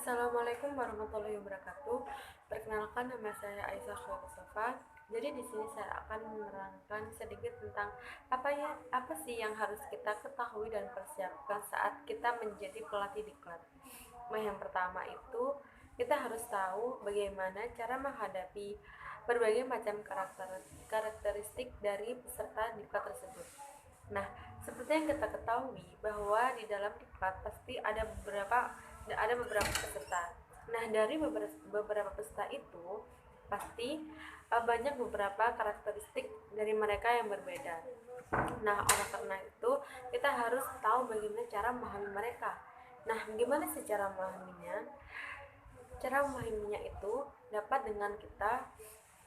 Assalamualaikum warahmatullahi wabarakatuh. Perkenalkan, nama saya Aisyah Khairusofa. Jadi di sini saya akan menerangkan sedikit tentang apa sih yang harus kita ketahui dan persiapkan saat kita menjadi pelatih diklat. Nah, yang pertama itu kita harus tahu bagaimana cara menghadapi berbagai macam karakteristik dari peserta diklat tersebut. Nah, seperti yang kita ketahui bahwa di dalam diklat pasti ada beberapa peserta. Nah, dari beberapa peserta itu pasti banyak beberapa karakteristik dari mereka yang berbeda. Nah, oleh karena itu kita harus tahu bagaimana cara memahami mereka. Nah, gimana sih cara memahaminya? Cara memahaminya itu dapat dengan kita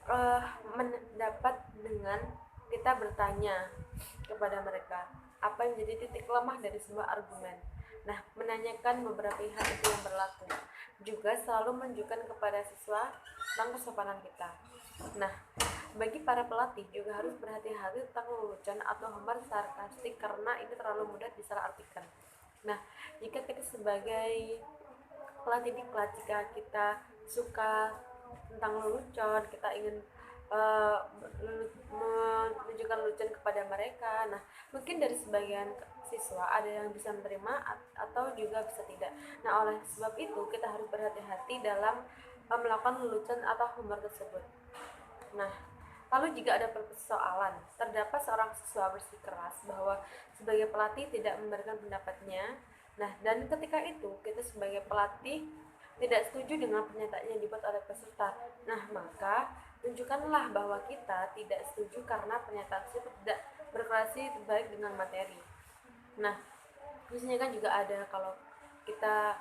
uh, mendapat dengan kita bertanya kepada mereka apa yang menjadi titik lemah dari sebuah argumen. Nah, menanyakan beberapa hal itu yang berlaku. Juga selalu menunjukkan kepada siswa tentang kesopanan kita. Nah, bagi para pelatih juga harus berhati-hati tentang lelucon atau humor sarkastik karena ini terlalu mudah disalahartikan. Nah, jika kita sebagai pelatih diklat, jika kita suka tentang lelucon, kita ingin menunjukkan lelucon kepada mereka. Nah, mungkin dari sebagian siswa ada yang bisa menerima atau juga bisa tidak. Nah, oleh sebab itu kita harus berhati-hati dalam melakukan lelucon atau humor tersebut. Nah, lalu jika ada persoalan, terdapat seorang siswa bersikeras bahwa sebagai pelatih tidak memberikan pendapatnya. Nah, dan ketika itu kita sebagai pelatih tidak setuju dengan pernyataan yang dibuat oleh peserta. Nah, maka tunjukkanlah bahwa kita tidak setuju karena pernyataan tersebut tidak berkorelasi baik dengan materi. Nah, biasanya kan juga ada kalau kita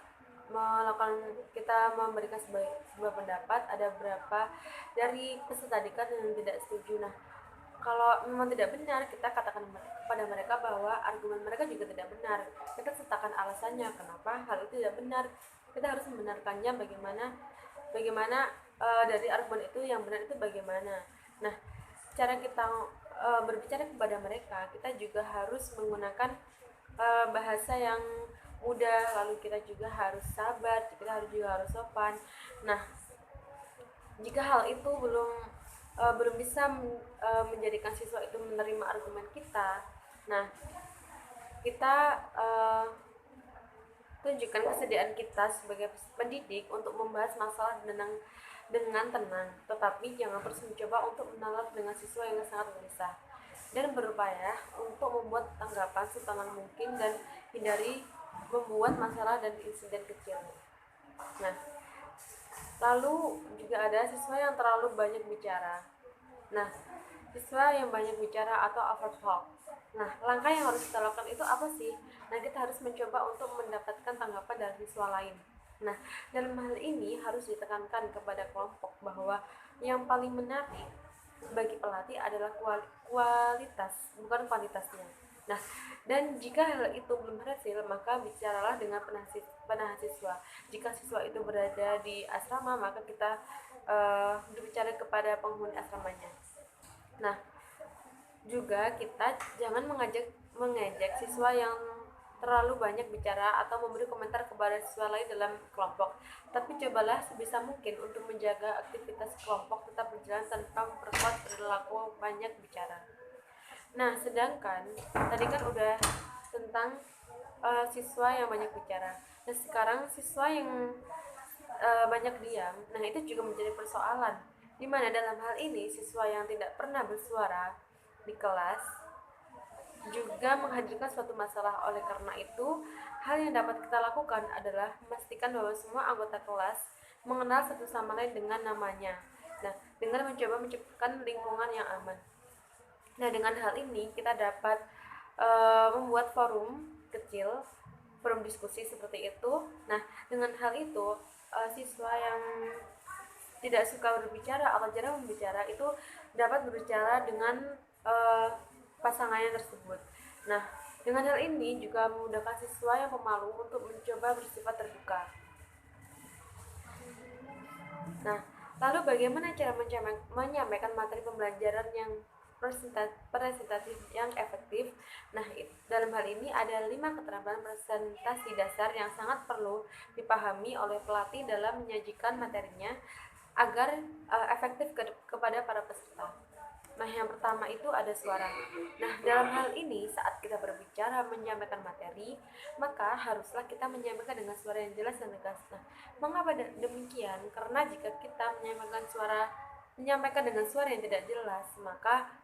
memberikan sebuah pendapat, ada beberapa dari peserta didik yang tidak setuju. Nah, kalau memang tidak benar, kita katakan kepada mereka bahwa argumen mereka juga tidak benar. Kita sertakan alasannya kenapa hal itu tidak benar. Kita harus membenarkannya bagaimana dari argumen itu yang benar itu bagaimana. Nah, cara kita berbicara kepada mereka, kita juga harus menggunakan bahasa yang mudah, lalu kita juga harus sabar, kita juga harus sopan. Nah, jika hal itu belum bisa menjadikan siswa itu menerima argumen kita, nah kita tunjukkan kesediaan kita sebagai pendidik untuk membahas masalah dengan tenang, tetapi jangan terus mencoba untuk menolak dengan siswa yang sangat gelisah, dan berupaya untuk membuat tanggapan setenang mungkin dan hindari membuat masalah dan insiden kecil. Nah, lalu juga ada siswa yang terlalu banyak bicara. Nah, siswa yang banyak bicara atau overtalk. Nah, langkah yang harus kita lakukan itu apa sih? Nah, kita harus mencoba untuk mendapatkan tanggapan dari siswa lain. Nah, dalam hal ini harus ditekankan kepada kelompok bahwa yang paling menarik bagi pelatih adalah kualitas, bukan kuantitasnya. Nah, dan jika hal itu belum berhasil, maka bicaralah dengan penahan siswa. Jika siswa itu berada di asrama, maka kita berbicara kepada penghuni asramanya. Nah, juga kita jangan mengejek siswa yang terlalu banyak bicara atau memberi komentar kepada siswa lain dalam kelompok. Tapi cobalah sebisa mungkin untuk menjaga aktivitas kelompok tetap berjalan tanpa memperkuat perilaku banyak bicara. Nah, sedangkan tadi kan udah tentang siswa yang banyak bicara. Nah, sekarang siswa yang banyak diam. Nah, itu juga menjadi persoalan. Di mana dalam hal ini siswa yang tidak pernah bersuara di kelas juga menghadirkan suatu masalah. Oleh karena itu, hal yang dapat kita lakukan adalah memastikan bahwa semua anggota kelas mengenal satu sama lain dengan namanya. Nah, dengan mencoba menciptakan lingkungan yang aman. Nah, dengan hal ini kita dapat membuat forum kecil, forum diskusi seperti itu. Nah, dengan hal itu siswa yang tidak suka berbicara atau jarang berbicara itu dapat berbicara dengan pasangannya tersebut. Nah, dengan hal ini juga memudahkan siswa yang pemalu untuk mencoba bersifat terbuka. Nah, lalu bagaimana cara menyampaikan materi pembelajaran yang presentatif yang efektif. Nah, dalam hal ini ada 5 keterampilan presentasi dasar yang sangat perlu dipahami oleh pelatih dalam menyajikan materinya agar efektif kepada para peserta. Nah, yang pertama itu ada suara. Nah, dalam hal ini saat kita berbicara menyampaikan materi, maka haruslah kita menyampaikan dengan suara yang jelas dan tegas. Nah, mengapa demikian? Karena jika kita menyampaikan dengan suara yang tidak jelas, maka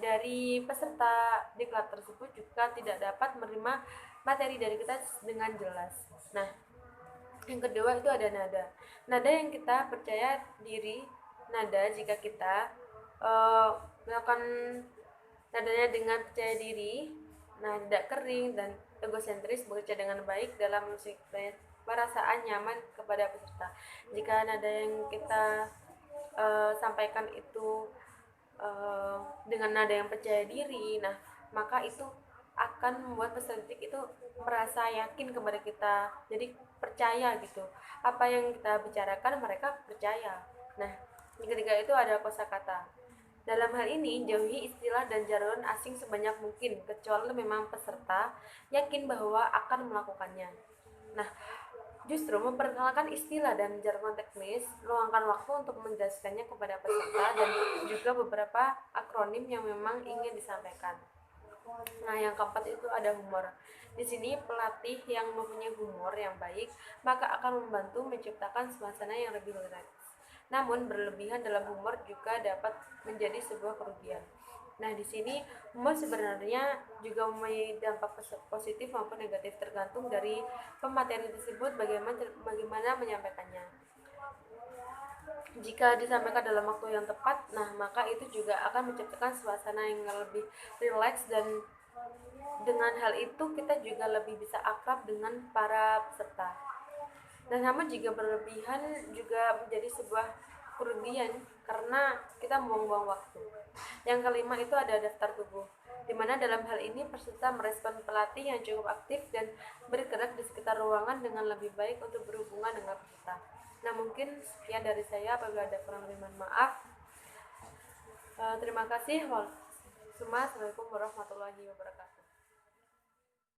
dari peserta diklat tersebut juga tidak dapat menerima materi dari kita dengan jelas. Nah, yang kedua itu ada nada. Nada yang kita percaya diri, nada jika kita melakukan nadanya dengan percaya diri, nada kering dan egosentris bekerja dengan baik dalam musik perasaan nyaman kepada peserta. Jika nada yang kita sampaikan itu dengan nada yang percaya diri, nah maka itu akan membuat peserta itu merasa yakin kepada kita, jadi percaya gitu, apa yang kita bicarakan mereka percaya. Nah, yang ketiga itu ada kosakata. Dalam hal ini, jauhi istilah dan jargon asing sebanyak mungkin, kecuali memang peserta yakin bahwa akan melakukannya. Nah, justru memperkenalkan istilah dan jargon teknis, luangkan waktu untuk menjelaskannya kepada peserta dan juga beberapa akronim yang memang ingin disampaikan. Nah, yang keempat itu ada humor. Di sini pelatih yang mempunyai humor yang baik maka akan membantu menciptakan suasana yang lebih rileks. Namun berlebihan dalam humor juga dapat menjadi sebuah kerugian. Nah, di sini humor sebenarnya juga mempunyai dampak positif maupun negatif tergantung dari pemateri tersebut bagaimana menyampaikannya. Jika disampaikan dalam waktu yang tepat, nah maka itu juga akan menciptakan suasana yang lebih rileks, dan dengan hal itu kita juga lebih bisa akrab dengan para peserta. Dan namun jika berlebihan juga menjadi sebuah kerugian karena kita membuang-buang waktu. Yang kelima itu ada daftar tubuh, di mana dalam hal ini peserta merespon pelatih yang cukup aktif dan bergerak di sekitar ruangan dengan lebih baik untuk berhubungan dengan peserta. Nah, mungkin sekian dari saya. Apabila ada kurang lebih mohon maaf. Terima kasih. Assalamualaikum warahmatullahi wabarakatuh.